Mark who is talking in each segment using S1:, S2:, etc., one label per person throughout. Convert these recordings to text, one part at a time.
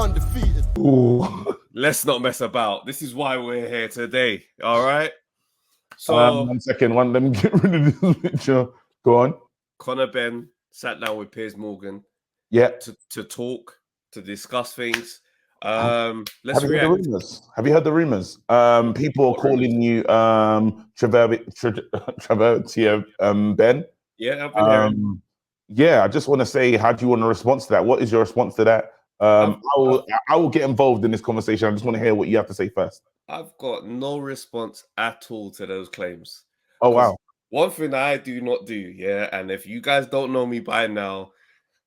S1: Undefeated.
S2: Ooh.
S3: Let's not mess about. This is why we're here today. All right. So
S2: 1 second. Let me get rid of this picture. Go on.
S3: Conor Benn sat down with Piers Morgan.
S2: Yeah.
S3: To talk, to discuss things.
S2: Let's react. Have you heard the rumors? People are calling you Travertier Ben.
S3: Yeah, I've been hearing.
S2: Yeah, I just want to say, how do you want to respond to that? What is your response to that? I will get involved in this conversation. I just want to hear what you have to say first.
S3: I've got no response at all to those claims.
S2: Oh, wow.
S3: One thing I do not do, yeah, and if you guys don't know me by now,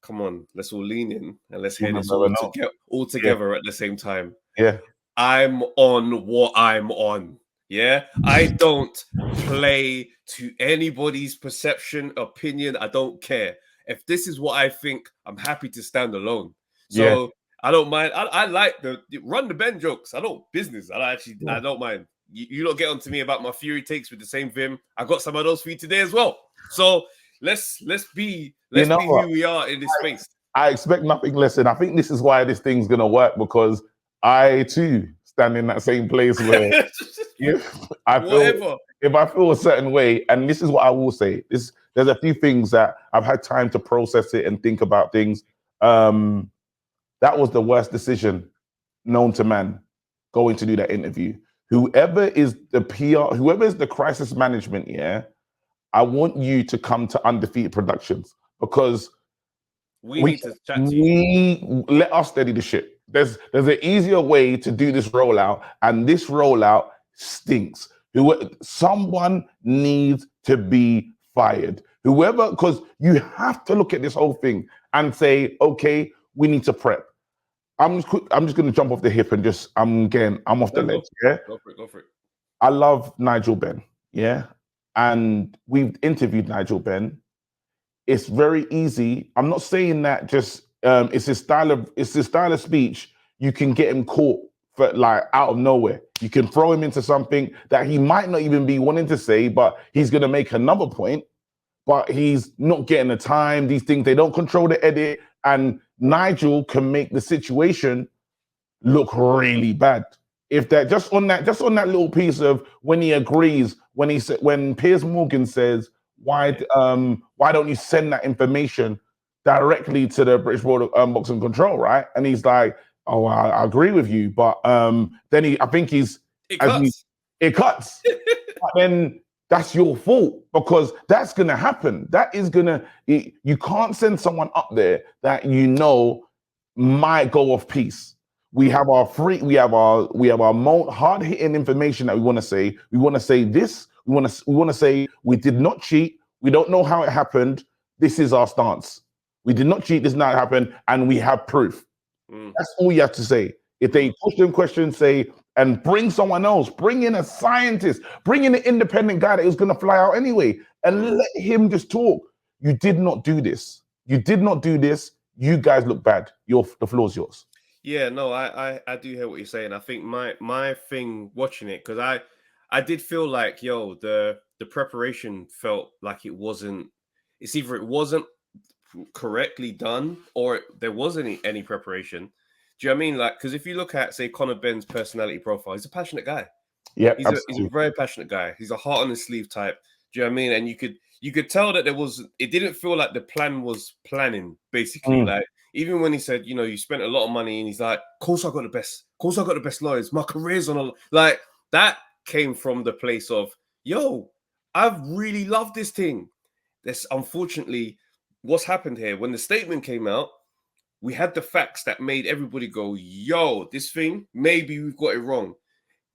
S3: come on, let's all lean in and let's hear this all together at the same time.
S2: Yeah.
S3: I'm on what I'm on. Yeah. I don't play to anybody's perception, opinion. I don't care. If this is what I think, I'm happy to stand alone. So I don't mind. I like the run the Ben jokes. I don't business. I don't mind. You don't get on to me about my Fury takes with the same vim. I got some of those for you today as well. So let's be who we are in this space.
S2: I expect nothing less, and I think this is why this thing's gonna work, because I too stand in that same place where if I feel a certain way, and this is what I will say. There's a few things that I've had time to process it and think about things. That was the worst decision known to man, going to do that interview. Whoever is the PR, whoever is the crisis management, I want you to come to Undefeated Productions, because
S3: we need to chat to you.
S2: Let us steady the ship. There's an easier way to do this rollout, and this rollout stinks. Someone needs to be fired. Whoever, because you have to look at this whole thing and say, okay, we need to prep. I'm just going to jump off the hip and I'm off the ledge. Yeah,
S3: go for it.
S2: I love Nigel Benn. Yeah, and we've interviewed Nigel Benn. It's very easy. I'm not saying that just it's his style of speech. You can get him caught for like out of nowhere. You can throw him into something that he might not even be wanting to say, but he's going to make another point. But he's not getting the time. These things, they don't control the edit, and Nigel can make the situation look really bad. If that just on that little piece of when he agrees, when Piers Morgan says, why don't you send that information directly to the British Board of Boxing Control, right? And he's like, oh, I agree with you, but then it cuts. But then that's your fault, because that's gonna happen. You can't send someone up there that might go off piece. We have our hard hitting information that we want to say. We want to say this. We want to say we did not cheat. We don't know how it happened. This is our stance. We did not cheat. This not happen, and we have proof. That's all you have to say. If they push them questions, say, and bring someone else, bring in a scientist, bring in an independent guy that is going to fly out anyway, and let him just talk. You did not do this. You did not do this. You guys look bad. The floor's yours.
S3: Yeah, no, I do hear what you're saying. I think my thing watching it, because I did feel like, the preparation felt like it wasn't. It's either it wasn't correctly done or there wasn't any preparation. Do you know what I mean? Like, because if you look at, say, Conor Benn's personality profile, he's a passionate guy.
S2: Yeah,
S3: he's a very passionate guy. He's a heart on his sleeve type. Do you know what I mean? And you could tell that it didn't feel like the plan was planning, basically. Like, even when he said, you spent a lot of money, and he's like, of course I got the best lawyers. My career's like that came from the place of, I've really loved this thing. This, unfortunately, what's happened here, when the statement came out, we had the facts that made everybody go, this thing, maybe we've got it wrong.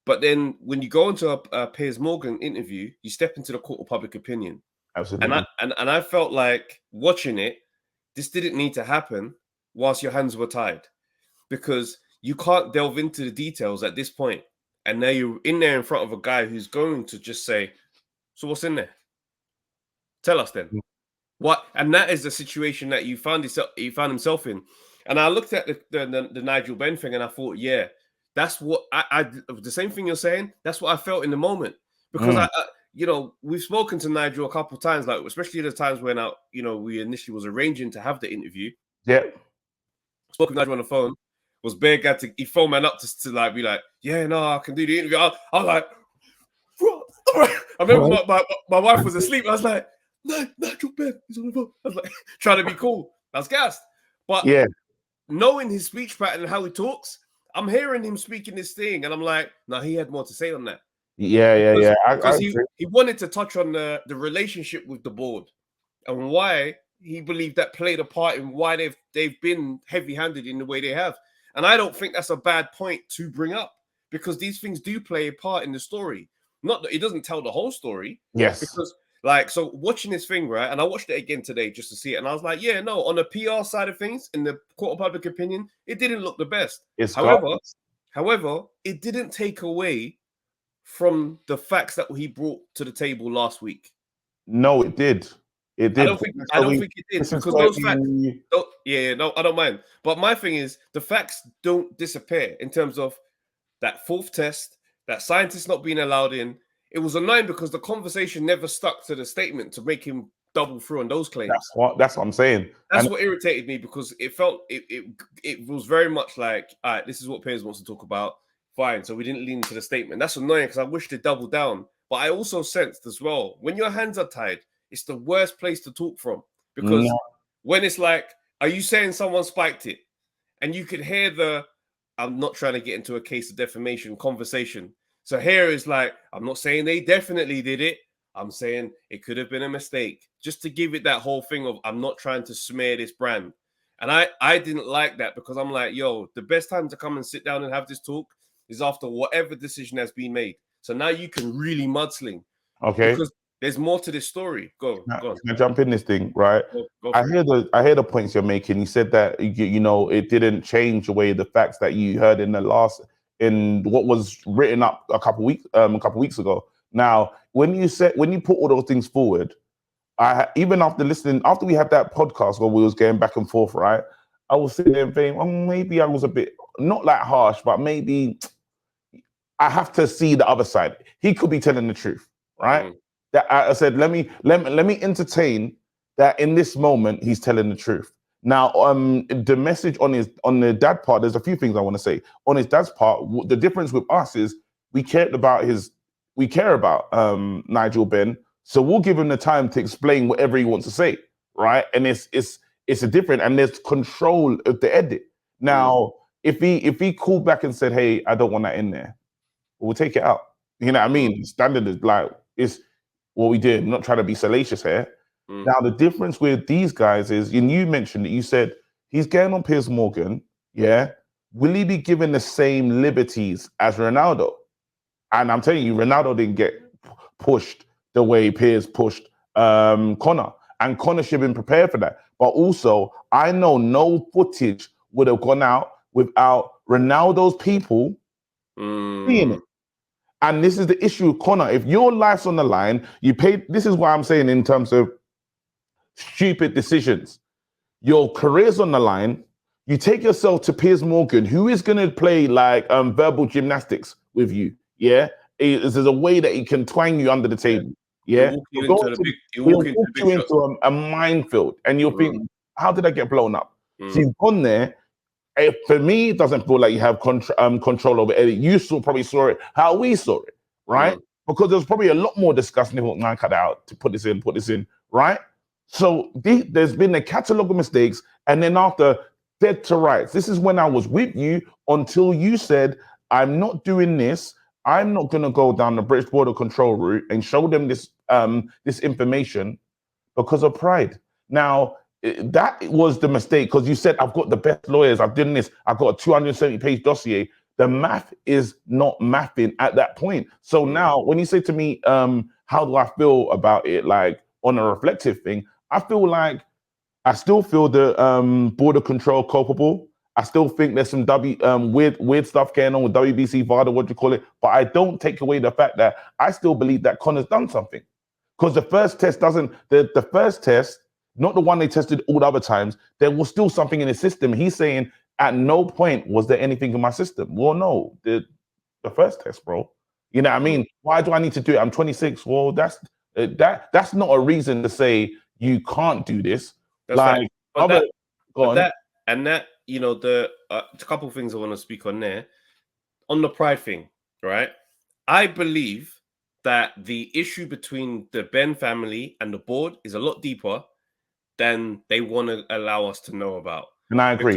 S3: But then when you go into a Piers Morgan interview, you step into the court of public opinion.
S2: Absolutely.
S3: And I felt like watching it, this didn't need to happen whilst your hands were tied, because you can't delve into the details at this point. And now you're in there in front of a guy who's going to just say, so what's in there? Tell us then. What? And that is the situation that he found himself in. And I looked at the Nigel Benn thing, and I thought, that's what I the same thing you're saying. That's what I felt in the moment, because we've spoken to Nigel a couple of times, like especially the times when we initially was arranging to have the interview.
S2: Yeah,
S3: spoke with Nigel on the phone. was bare guy he phoned man up to like be like, yeah, no, I can do the interview. I was like, bro. I remember my wife was asleep. I was like, Nigel Benn is on the phone. I was like, trying to be cool. I was gassed. But
S2: yeah,
S3: knowing his speech pattern and how he talks, I'm hearing him speaking this thing, and I'm like, no, he had more to say on that.
S2: Yeah.
S3: Because he wanted to touch on the relationship with the board and why he believed that played a part in why they've been heavy-handed in the way they have. And I don't think that's a bad point to bring up, because these things do play a part in the story. Not that it doesn't tell the whole story.
S2: Yes.
S3: Because so watching this thing, right? And I watched it again today just to see it. And I was like, yeah, no, on the PR side of things, in the court of public opinion, it didn't look the best. However, it didn't take away from the facts that he brought to the table last week.
S2: No, it did. It did.
S3: I don't think it did, because those facts. No, I don't mind. But my thing is, the facts don't disappear in terms of that fourth test, that scientists not being allowed in. It was annoying because the conversation never stuck to the statement to make him double through on those claims.
S2: That's what I'm saying.
S3: That's what irritated me, because it felt it was very much like, all right, this is what Piers wants to talk about. Fine. So we didn't lean into the statement. That's annoying, because I wish they doubled down. But I also sensed as well, when your hands are tied, it's the worst place to talk from, because when it's like, are you saying someone spiked it? And you could hear I'm not trying to get into a case of defamation conversation. So here is like, I'm not saying they definitely did it. I'm saying it could have been a mistake, just to give it that whole thing of, I'm not trying to smear this brand. And I didn't like that, because I'm like, yo, the best time to come and sit down and have this talk is after whatever decision has been made. So now you can really mudsling.
S2: Okay.
S3: Because there's more to this story. Go on.
S2: Can I jump in this thing, right?
S3: Go
S2: I hear the points you're making. You said that it didn't change the way the facts that you heard in what was written up a couple weeks ago. Now, when you put all those things forward, even after we had that podcast where we was going back and forth, right? I was sitting there thinking, well, maybe I was a bit not like harsh, but maybe I have to see the other side. He could be telling the truth, right? That I said, let me entertain that in this moment he's telling the truth. Now, the message on the dad part, there's a few things I want to say. On his dad's part, the difference with us is we care about Nigel Benn, so we'll give him the time to explain whatever he wants to say, right? And it's a different, and there's control of the edit. Now, if he called back and said, hey, I don't want that in there, we'll take it out. You know what I mean? Standard is like, it's what we did. I'm not trying to be salacious here. Now, the difference with these guys is, and you mentioned it, you said he's getting on Piers Morgan, yeah? Will he be given the same liberties as Ronaldo? And I'm telling you, Ronaldo didn't get pushed the way Piers pushed Connor. And Connor should have been prepared for that. But also, I know no footage would have gone out without Ronaldo's people seeing it. And this is the issue with Connor. If your life's on the line, you pay. This is what I'm saying in terms of stupid decisions. Your career's on the line. You take yourself to Piers Morgan, who is going to play like verbal gymnastics with you. Yeah, there's a way that he can twang you under the table. Yeah,
S3: he'll walk
S2: into a minefield, and you'll think, how did I get blown up? So you've gone there. For me, it doesn't feel like you have control over it. You probably saw it how we saw it, right? Because there's probably a lot more discussion. Man, cut out to put this in, right? So there's been a catalogue of mistakes, and then after, dead to rights. This is when I was with you until you said, I'm not doing this. I'm not going to go down the British border control route and show them this information because of pride. Now, that was the mistake, because you said, I've got the best lawyers, I've done this, I've got a 270-page dossier. The math is not mathing at that point. So now, when you say to me, how do I feel about it, like on a reflective thing, I still feel the border control culpable. I still think there's some weird stuff going on with WBC, Vada, what do you call it? But I don't take away the fact that I still believe that Connor's done something. Because the first test the first test, not the one they tested all the other times, there was still something in his system. He's saying, at no point was there anything in my system. Well, no, the first test, bro. You know what I mean? Why do I need to do it? I'm 26. Well, that's not a reason to say you can't do this.
S3: That's you know, a couple of things I want to speak on there. On the pride thing, right? I believe that the issue between the Ben family and the board is a lot deeper than they want to allow us to know about.
S2: And I agree.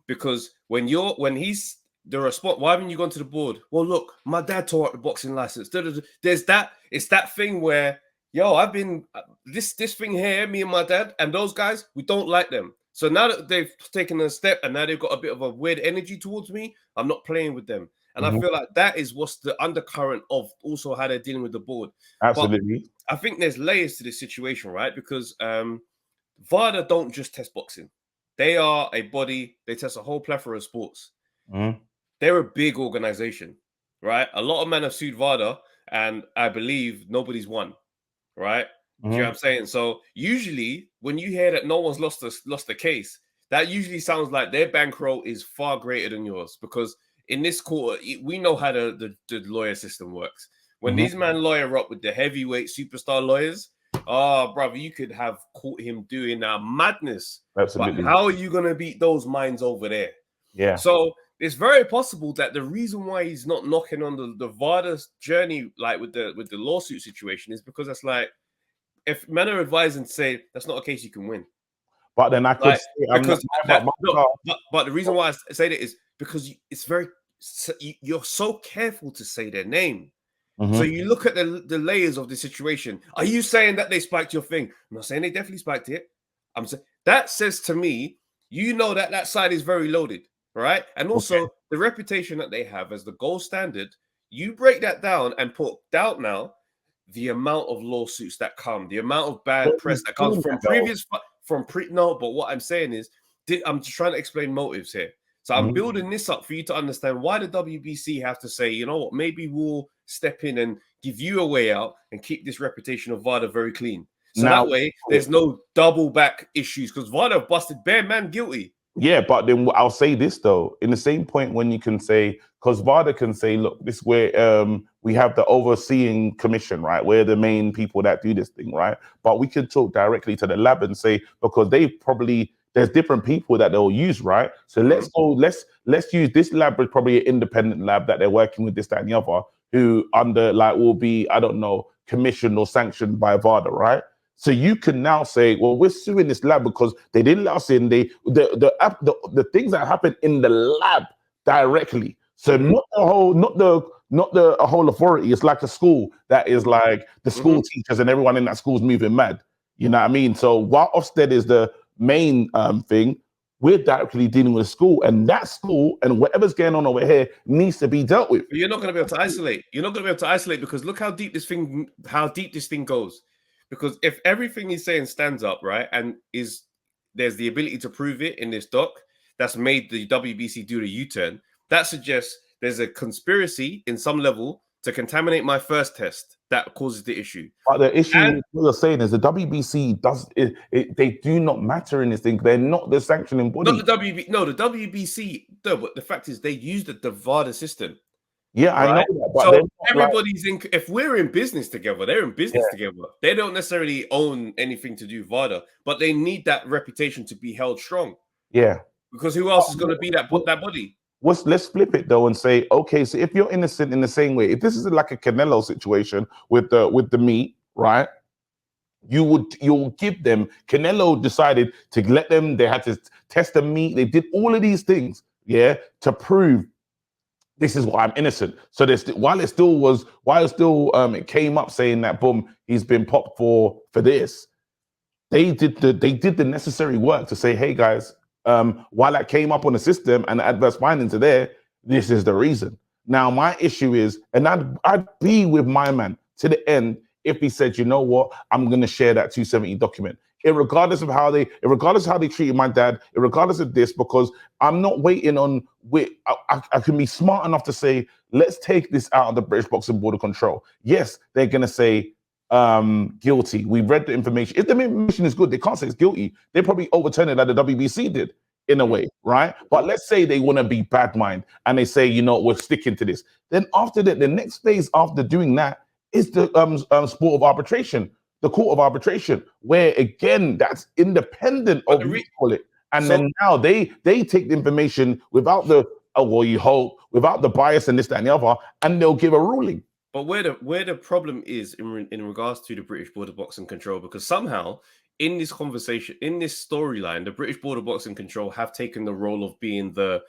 S3: Because when he's the response, why haven't you gone to the board? Well, look, my dad tore up the boxing license. There's that. It's that thing where, yo, I've been this thing here, me and my dad, and those guys, we don't like them. So now that they've taken a step and now they've got a bit of a weird energy towards me, I'm not playing with them. And I feel like that is what's the undercurrent of also how they're dealing with the board.
S2: Absolutely.
S3: But I think there's layers to this situation, right? Because Vada don't just test boxing. They are a body. They test a whole plethora of sports. They're a big organization, right? A lot of men have sued Vada, and I believe nobody's won, right? Do you know what I'm saying? So usually when you hear that no one's lost the case, that usually sounds like their bankroll is far greater than yours, because in this court, we know how the lawyer system works. When these men lawyer up with the heavyweight superstar lawyers, brother, you could have caught him doing a madness.
S2: Absolutely.
S3: But how are you going to beat those minds over there?
S2: Yeah.
S3: So it's very possible that the reason why he's not knocking on the Vada's journey, like with the lawsuit situation, is because that's like, if men are advising to say that's not a case you can win.
S2: But then I could
S3: but the reason why I say that is because it's you're so careful to say their name. So you look at the layers of the situation. Are you saying that they spiked your thing? I'm not saying they definitely spiked it. I'm saying that says to me, you know that side is very loaded, right? And also the reputation that they have as the gold standard. You break that down and put doubt now. The amount of lawsuits that come, the amount of bad press that comes from no. But what I'm saying is, I'm just trying to explain motives here. So I'm building this up for you to understand why the WBC have to say, you know what, maybe we'll step in and give you a way out and keep this reputation of Vada very clean. So that way, there's no double back issues, because Vada busted bare man guilty.
S2: Yeah, but then I'll say this though, in the same point when you can say, because Vada can say, look, this is where we have the overseeing commission, right? We're the main people that do this thing, right? But we could talk directly to the lab and say, because there's different people that they'll use, right? So let's use this lab is probably an independent lab that they're working with, this, that, and the other, who will be, I don't know, commissioned or sanctioned by Vada, right? So you can now say, well, we're suing this lab because they didn't let us in. The things that happen in the lab directly. So not the whole authority. It's like a school that is like the school teachers and everyone in that school is moving mad. You know what I mean? So while Ofsted is the main thing, we're directly dealing with a school, and that school and whatever's going on over here needs to be dealt with.
S3: But you're not going to be able to isolate. You're not going to be able to isolate, because look how deep this thing goes. Because if everything he's saying stands up, right, and there's the ability to prove it in this doc that's made the WBC do the U-turn, that suggests there's a conspiracy in some level to contaminate my first test that causes the issue.
S2: But the issue you're saying is the WBC they do not matter in this thing. They're not the sanctioning body.
S3: Not the WBC. No, the WBC. No, but the fact is they use the Vada system.
S2: Yeah, right? I know that. But
S3: so everybody's in. If we're in business together, they're in business together. They don't necessarily own anything to do with Vada, but they need that reputation to be held strong.
S2: Yeah.
S3: Because who else is going to be that body?
S2: Let's flip it though and say, okay, so if you're innocent in the same way, if this is like a Canelo situation with the meat, right? You'll give them. Canelo decided to let them. They had to test the meat. They did all of these things, to prove this is why I'm innocent. So while it came up saying that boom, he's been popped for this. They did the necessary work to say, hey guys, while that came up on the system and the adverse findings are there, this is the reason. Now my issue is, and I'd be with my man to the end if he said, you know what, I'm going to share that 270 document, regardless of how they treated my dad, regardless of this, because I'm not waiting on. I can be smart enough to say, let's take this out of the British Boxing Board of Control. Yes, they're going to say guilty. We've read the information. If the information is good, they can't say it's guilty. They probably overturn it like the WBC did in a way, right? But let's say they want to be bad mind and they say, you know, we're sticking to this. Then after that, the next phase after doing that is the sport of arbitration, the court of arbitration, where again, that's independent of what you call it. And then now they take the information without the, you hope, without the bias and this, that, and the other, and they'll give a ruling.
S3: But where the problem is in regards to the British Border Boxing Control, because somehow in this conversation, in this storyline, the British Border Boxing Control have taken the role of being the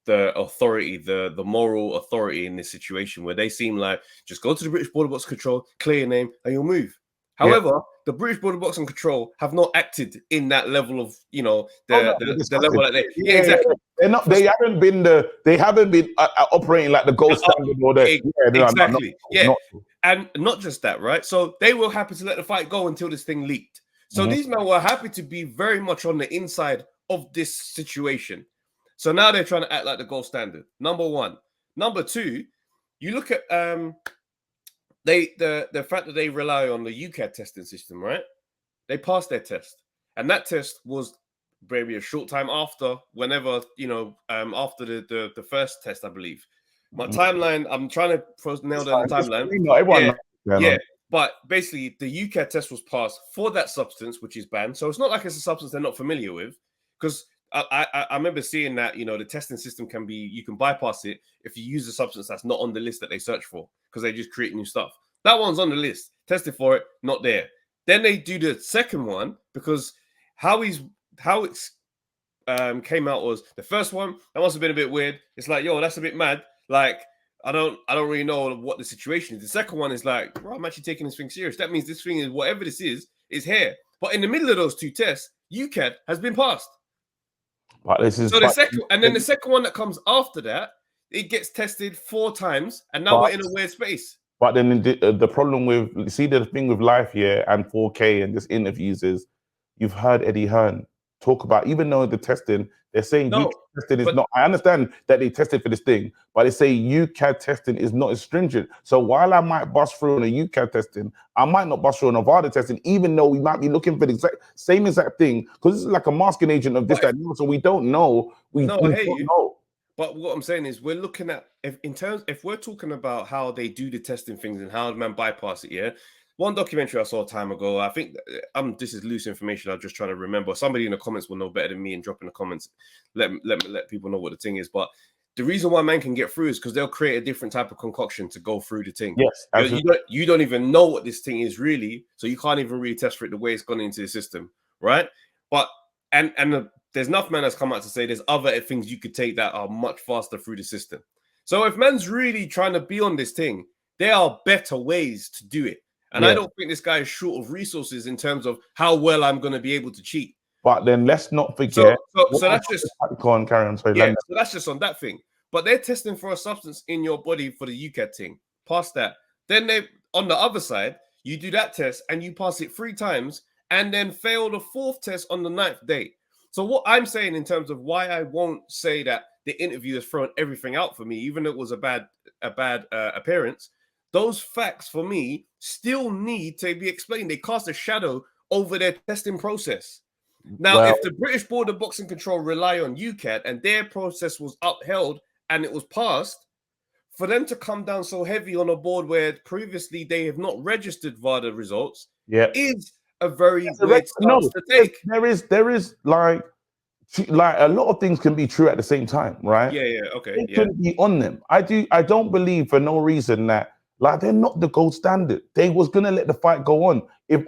S3: authority, the moral authority in this situation, where they seem like, just go to the British Border Boxing Control, clear your name, and you'll move. However, the British Border Boxing Control have not acted in that level of, the level that they. Yeah, exactly.
S2: They're not. They haven't been operating like the gold standard or the.
S3: Exactly. And not just that, right? So they were happy to let the fight go until this thing leaked. So these men were happy to be very much on the inside of this situation. So now they're trying to act like the gold standard. Number one. Number two, you look at the fact that they rely on the UCAD testing system, right? They passed their test, and that test was maybe a short time after, whenever after the first test, I believe. My timeline, I'm trying to nail down the timeline. Yeah. But basically, the UCAD test was passed for that substance, which is banned. So it's not like it's a substance they're not familiar with, because I remember seeing that, the testing system you can bypass it if you use a substance that's not on the list that they search for, because they just create new stuff. That one's on the list, tested for it, not there. Then they do the second one, because how it came out was the first one, that must have been a bit weird. It's like, yo, that's a bit mad. Like, I don't really know what the situation is. The second one is like, bro, I'm actually taking this thing serious. That means this thing is, whatever this is here. But in the middle of those two tests, UCAD has been passed.
S2: But this is
S3: the second one that comes after that, it gets tested 4 times, and now we're in a weird space.
S2: But then the problem with, the thing with life here and 4K and just interviews is, you've heard Eddie Hearn talk about, even though the testing, they're saying UCAD testing is not, I understand that they tested for this thing, but they say UCAD testing is not as stringent. So while I might bust through on a UCAD testing, I might not bust through on a Vada testing, even though we might be looking for the same exact thing, because this is like a masking agent of this, that, so we don't know. We don't know.
S3: But what I'm saying is, we're looking at, if we're talking about how they do the testing things and how man bypass it, yeah. One documentary I saw a time ago, I think this is loose information, I'm just trying to remember. Somebody in the comments will know better than me, and drop in the comments, let people know what the thing is. But the reason why man can get through is because they'll create a different type of concoction to go through the thing.
S2: Yes,
S3: you don't even know what this thing is really, so you can't even really test for it the way it's gone into the system, right? But there's enough man that's come out to say there's other things you could take that are much faster through the system. So if man's really trying to be on this thing, there are better ways to do it. And I don't think this guy is short of resources in terms of how well I'm going to be able to cheat.
S2: But then let's not forget.
S3: So that's just
S2: carry on. Sorry,
S3: so that's just on that thing. But they're testing for a substance in your body for the UCAD thing. Pass that. Then on the other side, you do that test and you pass it 3 times, and then fail the 4th test on the 9th day. So what I'm saying in terms of why I won't say that the interview has thrown everything out for me, even though it was a bad appearance, those facts for me still need to be explained. They cast a shadow over their testing process. Now, if the British Border Boxing Control rely on UCAD and their process was upheld and it was passed, for them to come down so heavy on a board where previously they have not registered VADA results, is a very weird stance to take.
S2: There is like a lot of things can be true at the same time, right?
S3: Okay.
S2: It can be on them. I don't believe for no reason that, like, they're not the gold standard. They was gonna let the fight go on. If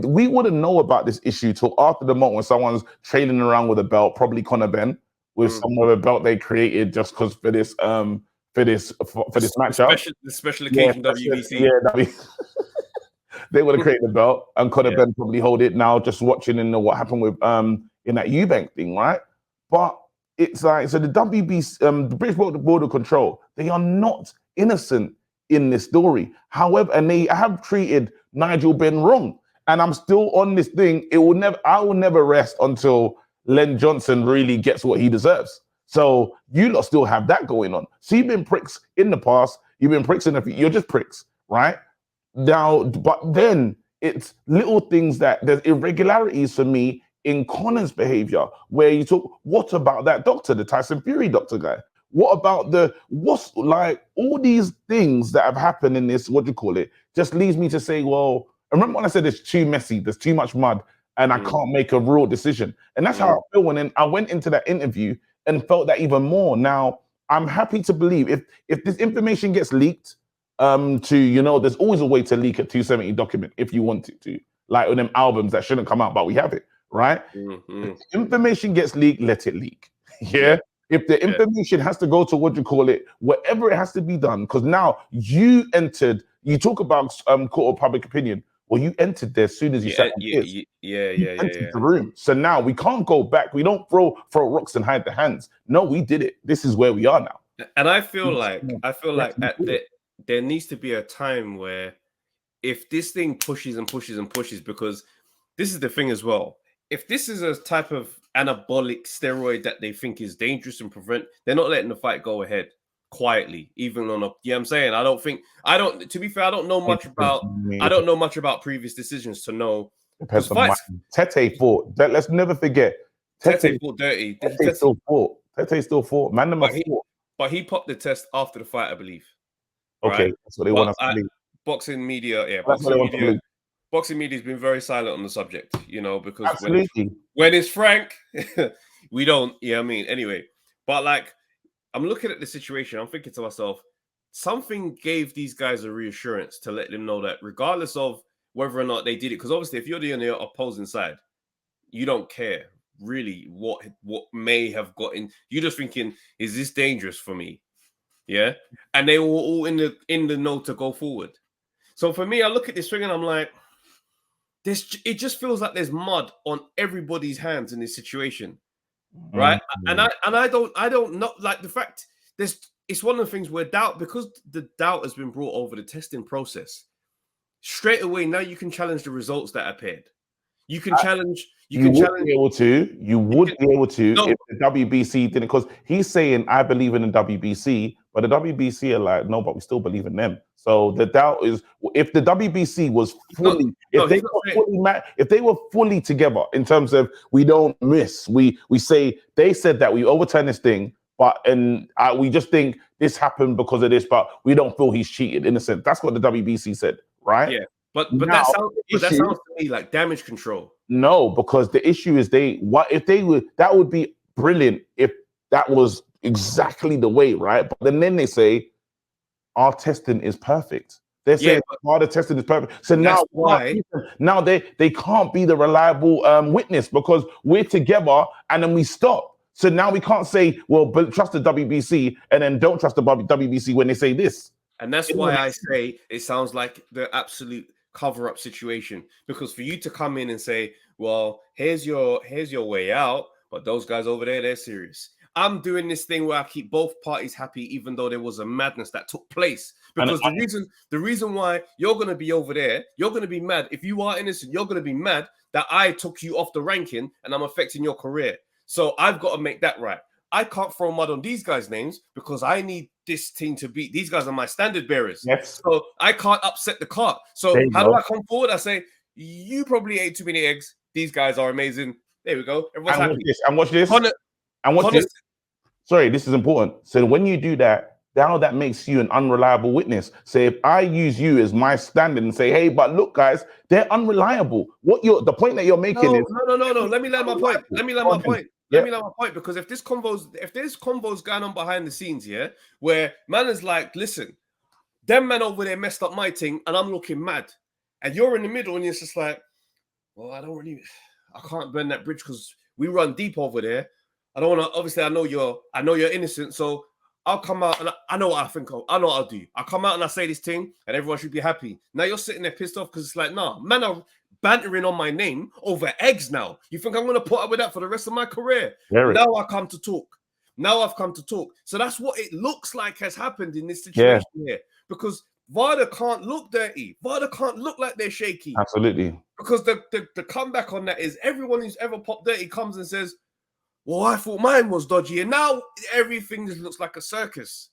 S2: we wouldn't know about this issue till after the moment when someone's trailing around with a belt, probably Conor Benn, with some other belt they created just because for this matchup.
S3: The special occasion WBC.
S2: They would have created the belt, and Conor Benn probably hold it now, just watching and know what happened with in that Eubank thing, right? But it's like, so the WBC, the British Border Control, they are not innocent in this story. However, and they have treated Nigel Benn wrong. And I'm still on this thing. I will never rest until Len Johnson really gets what he deserves. So you lot still have that going on. So you've been pricks in the past. You've been pricks in the future. You're just pricks, right? Now, but then it's little things that there's irregularities for me in Conor's behavior, where you talk, what about that doctor, the Tyson Fury doctor guy? What about what's like all these things that have happened in this, what do you call it, just leads me to say, well, remember when I said it's too messy, there's too much mud, and I can't make a real decision. And that's how I feel when I went into that interview and felt that even more. Now, I'm happy to believe if this information gets leaked, there's always a way to leak a 270 document if you want it to, like with them albums that shouldn't come out, but we have it, right? If the information gets leaked, let it leak. Yeah. If the information has to go to whatever it has to be done, because now you talk about court of public opinion. Well, you entered there as soon as you sat on Piers. You entered the room. So now we can't go back. We don't throw rocks and hide the hands. No, we did it. This is where we are now.
S3: And I feel like there needs to be a time where if this thing pushes and pushes and pushes, because this is the thing as well. If this is a type of anabolic steroid that they think is dangerous and they're not letting the fight go ahead quietly, even on I'm saying? To be fair, I don't know much about previous decisions to know.
S2: Depends on Tete fought. Let's never forget.
S3: Tete fought dirty.
S2: Tete still fought. Man,
S3: but he popped the test after the fight, I believe.
S2: Okay, right? That's what they want us to believe.
S3: Boxing media, boxing media has been very silent on the subject, because when it's Frank, we don't, anyway. But like, I'm looking at the situation, I'm thinking to myself, something gave these guys a reassurance to let them know that regardless of whether or not they did it, because obviously if you're on the opposing side, you don't care really what may have gotten. You're just thinking, is this dangerous for me? Yeah. And they were all in the know to go forward. So for me, I look at this thing and I'm like, it just feels like there's mud on everybody's hands in this situation. Right. And I don't know, like the fact it's one of the things where because the doubt has been brought over the testing process straight away. Now you can challenge the results that appeared. You can challenge. You would be able to
S2: if the WBC didn't, because he's saying I believe in the WBC, but the WBC are like, no, but we still believe in them. So the doubt is if the WBC was fully, if they were fully together in terms of we don't miss, we say they said that we overturn this thing, but we just think this happened because of this, but we don't feel he's cheated. Innocent. That's what the WBC said, right?
S3: Yeah. But that sounds to me like damage control.
S2: No, because the issue is that would be brilliant if that was exactly the way, right? But then they say our testing is perfect. They're saying the testing is perfect. So now they can't be the reliable witness because we're together and then we stop. So now we can't say, well, but trust the WBC and then don't trust the WBC when they say this.
S3: And that's why I say it sounds like the absolute cover-up situation, because for you to come in and say, well, here's your way out, but those guys over there, they're serious. I'm doing this thing where I keep both parties happy, even though there was a madness that took place. Because the reason why you're going to be over there, you're going to be mad. If you are innocent, you're going to be mad that I took you off the ranking and I'm affecting your career. So I've got to make that right. I can't throw mud on these guys' names because I need this team to beat. These guys are my standard bearers.
S2: Yes.
S3: So I can't upset the cart. So how do I come forward? I say, you probably ate too many eggs. These guys are amazing. There we go. Everyone's happy.
S2: Watch this. Sorry, this is important. So when you do that, now that makes you an unreliable witness. So if I use you as my standard and say, hey, but look, guys, they're unreliable. The point that you're making is
S3: no. Let me land my point. Let me land my point, because if there's convos going on behind the scenes, where man is like, listen, them men over there messed up my thing, and I'm looking mad, and you're in the middle, and it's just like, well, I can't burn that bridge because we run deep over there. I don't want to. Obviously, I know you're innocent, so I'll come out and I know what I think of. I know what I'll do. I come out and I say this thing, and everyone should be happy. Now you're sitting there pissed off because it's like, nah, man, are bantering on my name over eggs now. You think I'm going to put up with that for the rest of my career? Now I've come to talk. So that's what it looks like has happened in this situation here. Because Vada can't look dirty. Vada can't look like they're shaky.
S2: Absolutely.
S3: Because the comeback on that is everyone who's ever popped dirty comes and says, well, I thought mine was dodgy. And now everything just looks like a circus.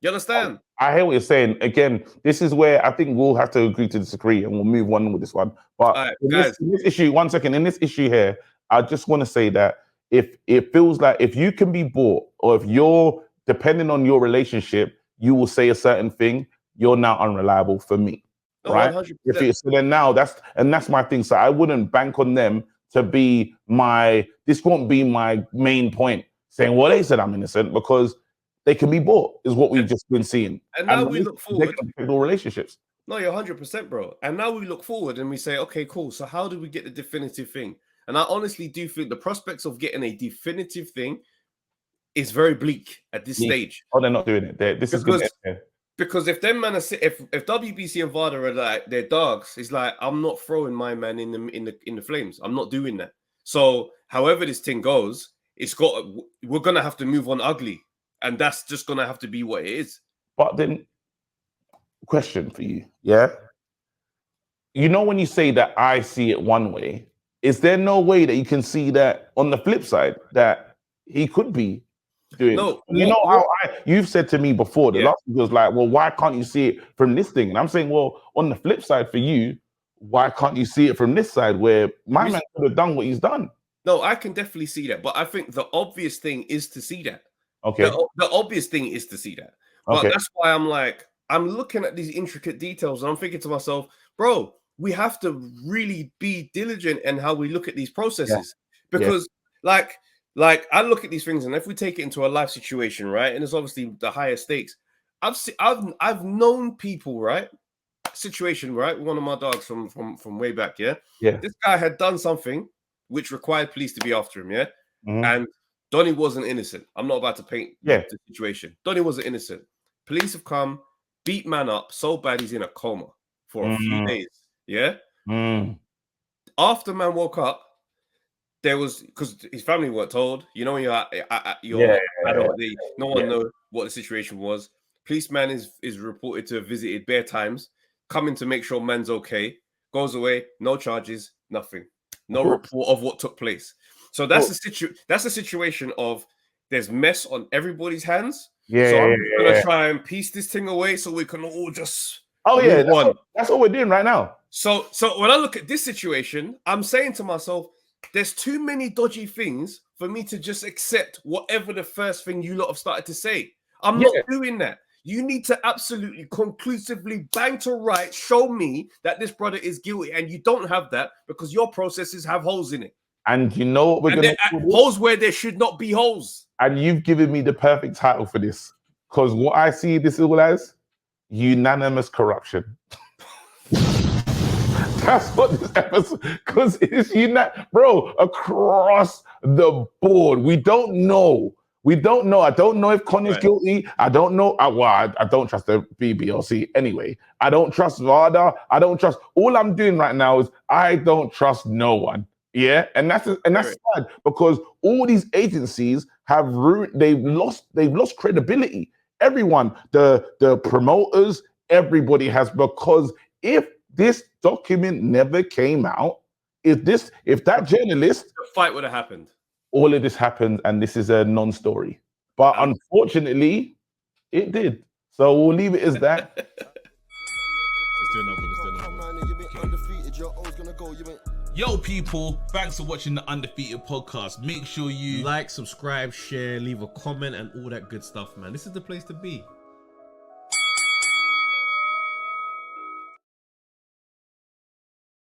S3: You understand?
S2: I hear what you're saying. Again, this is where I think we'll have to agree to disagree and we'll move on with this one. But in this issue, 1 second, in this issue here, I just want to say that if it feels like if you can be bought or if you're depending on your relationship, you will say a certain thing, you're now unreliable for me. right?
S3: 100%.
S2: If it's so then now that's my thing. So I wouldn't bank on them to be this won't be my main point saying, well, they said I'm innocent, because they can be bought, is what we've just been seeing.
S3: And now we look forward.
S2: Relationships.
S3: No, you're 100%, bro. And now we look forward and we say, okay, cool. So how do we get the definitive thing? And I honestly do think the prospects of getting a definitive thing is very bleak at this stage.
S2: Oh, they're not doing it.
S3: Because if them man if WBC and Vada are like their dogs, it's like, I'm not throwing my man in the flames. I'm not doing that. So however this thing goes, we're gonna have to move on ugly, and that's just gonna have to be what it is.
S2: But then, question for you, yeah? You know, when you say that I see it one way, is there no way that you can see that on the flip side that he could be doing?
S3: No,
S2: you've said to me before, the last week was like, well, why can't you see it from this thing? And I'm saying, well, on the flip side for you, why can't you see it from this side where my man could have done what he's done?
S3: No, I can definitely see that, but I think the obvious thing is to see that.
S2: Okay.
S3: The obvious thing is to see that. But that's why I'm like, I'm looking at these intricate details and I'm thinking to myself, bro, we have to really be diligent in how we look at these processes. Because like I look at these things, and if we take it into a life situation, right? And it's obviously the higher stakes. I've known people, right? Situation, right? One of my dogs from way back, yeah. This guy had done something which required police to be after him, yeah. And Donnie wasn't innocent. I'm not about to paint the situation. Donnie wasn't innocent. Police have come, beat man up so bad he's in a coma for a few days, yeah. After man woke up, there was, because his family weren't told. You know, when you're adult, no one knows what the situation was. Policeman is reported to have visited bare times, coming to make sure man's okay. Goes away, no charges, nothing, no report of what took place. So that's the situation of there's mess on everybody's hands. So I'm gonna try and piece this thing away so we can all just
S2: that's what we're doing right now.
S3: So when I look at this situation, I'm saying to myself, there's too many dodgy things for me to just accept whatever the first thing you lot have started to say. I'm not doing that. You need to absolutely conclusively bang to right, show me that this brother is guilty, and you don't have that because your processes have holes in it.
S2: And you know what we're going to do?
S3: Holes where there should not be holes.
S2: And you've given me the perfect title for this, because what I see this all as unanimous corruption. That's what this episode, because it's bro, across the board. We don't know. I don't know if Connor's guilty. I don't know. I don't trust the BBLC anyway. I don't trust Vada. I don't trust. All I'm doing right now is I don't trust no one. Yeah, and that's sad, because all these agencies have they've lost credibility. Everyone, the promoters, everybody has, because if this document never came out, if that journalist,
S3: the fight would have happened.
S2: All of this happened, and this is a non-story. But unfortunately, it did. So we'll leave it as that.
S1: Let's do another. Yo, people, thanks for watching the Undefeated podcast. Make sure you
S4: like, subscribe, share, leave a comment, and all that good stuff, man. This is the place to be.